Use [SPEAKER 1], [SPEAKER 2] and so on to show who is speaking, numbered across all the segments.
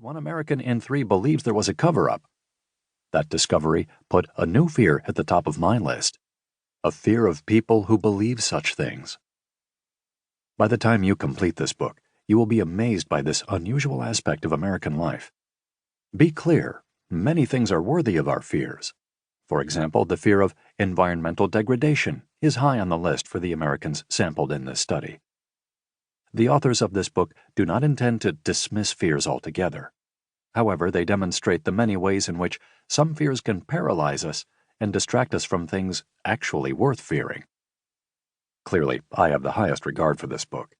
[SPEAKER 1] but 1 American in 3 believes there was a cover-up. That discovery put a new fear at the top of my list, a fear of people who believe such things. By the time you complete this book, you will be amazed by this unusual aspect of American life. Be clear, many things are worthy of our fears. For example, the fear of environmental degradation is high on the list for the Americans sampled in this study. The authors of this book do not intend to dismiss fears altogether. However, they demonstrate the many ways in which some fears can paralyze us and distract us from things actually worth fearing. Clearly, I have the highest regard for this book,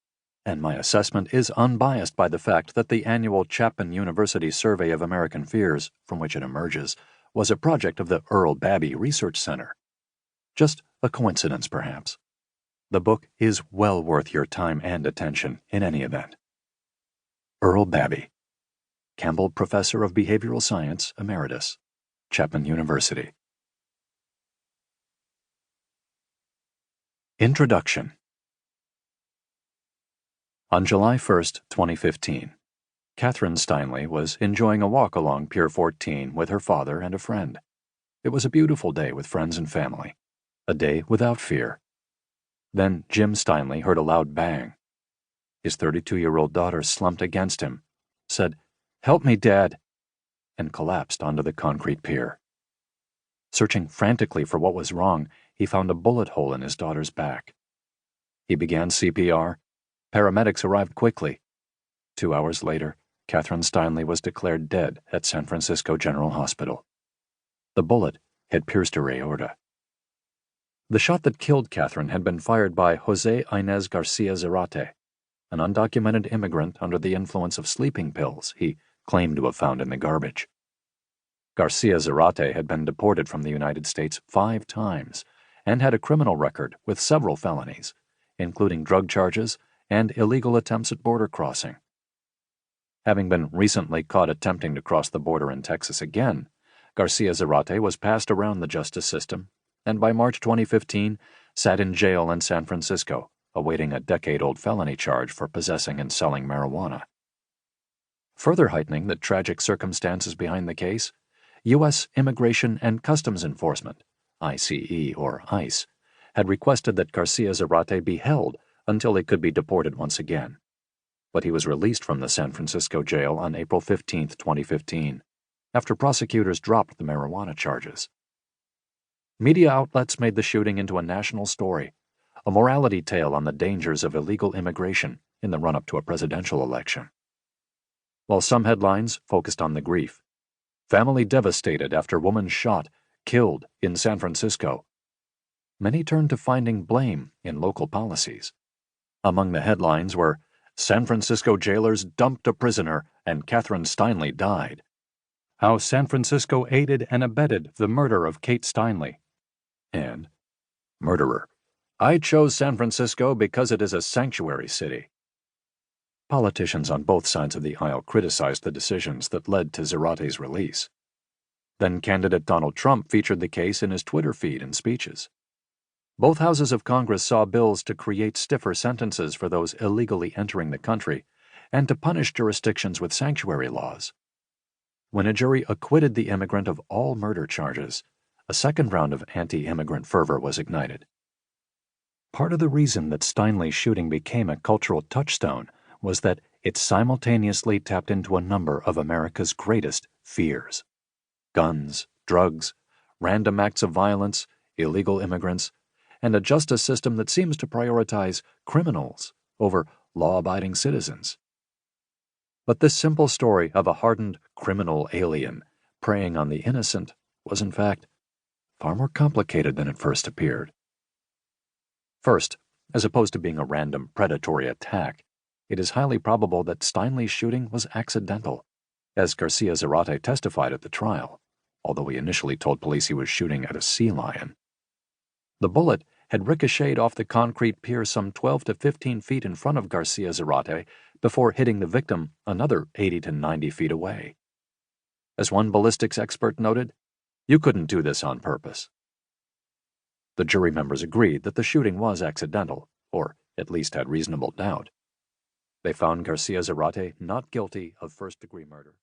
[SPEAKER 1] and my assessment is unbiased by the fact that the annual Chapman University Survey of American Fears, from which it emerges, was a project of the Earl Babby Research Center. Just a coincidence, perhaps. The book is well worth your time and attention in any event. Earl Babby, Campbell Professor of Behavioral Science, Emeritus, Chapman University. Introduction. On July 1, 2015, Catherine Steinle was enjoying a walk along Pier 14 with her father and a friend. It was a beautiful day with friends and family, a day without fear. Then Jim Steinle heard a loud bang. His 32-year-old daughter slumped against him, said, "Help me, Dad," and collapsed onto the concrete pier. Searching frantically for what was wrong, he found a bullet hole in his daughter's back. He began CPR. Paramedics arrived quickly. 2 hours later, Catherine Steinle was declared dead at San Francisco General Hospital. The bullet had pierced her aorta. The shot that killed Catherine had been fired by Jose Inez Garcia Zarate, an undocumented immigrant under the influence of sleeping pills he claimed to have found in the garbage. Garcia Zarate had been deported from the United States 5 times and had a criminal record with several felonies, including drug charges and illegal attempts at border crossing. Having been recently caught attempting to cross the border in Texas again, Garcia Zarate was passed around the justice system and by March 2015 sat in jail in San Francisco, awaiting a decade-old felony charge for possessing and selling marijuana. Further heightening the tragic circumstances behind the case, U.S. Immigration and Customs Enforcement, ICE or ICE, had requested that Garcia Zarate be held until he could be deported once again. But he was released from the San Francisco jail on April 15, 2015, after prosecutors dropped the marijuana charges. Media outlets made the shooting into a national story, a morality tale on the dangers of illegal immigration in the run-up to a presidential election. While some headlines focused on the grief, family devastated after woman shot, killed in San Francisco, many turned to finding blame in local policies. Among the headlines were, "San Francisco jailers dumped a prisoner and Catherine Steinle died," "How San Francisco aided and abetted the murder of Kate Steinle," and "Murderer, I chose San Francisco because it is a sanctuary city." Politicians on both sides of the aisle criticized the decisions that led to Zarate's release. Then candidate Donald Trump featured the case in his Twitter feed and speeches. Both houses of Congress saw bills to create stiffer sentences for those illegally entering the country and to punish jurisdictions with sanctuary laws. When a jury acquitted the immigrant of all murder charges, a second round of anti-immigrant fervor was ignited. Part of the reason that Steinle's shooting became a cultural touchstone was that it simultaneously tapped into a number of America's greatest fears: guns, drugs, random acts of violence, illegal immigrants, and a justice system that seems to prioritize criminals over law-abiding citizens. But this simple story of a hardened criminal alien preying on the innocent was, in fact, far more complicated than it first appeared. First, as opposed to being a random predatory attack, it is highly probable that Steinle's shooting was accidental, as Garcia Zarate testified at the trial, although he initially told police he was shooting at a sea lion. The bullet had ricocheted off the concrete pier some 12 to 15 feet in front of Garcia Zarate before hitting the victim another 80 to 90 feet away. As one ballistics expert noted, "You couldn't do this on purpose." The jury members agreed that the shooting was accidental, or at least had reasonable doubt. They found Garcia Zarate not guilty of first-degree murder.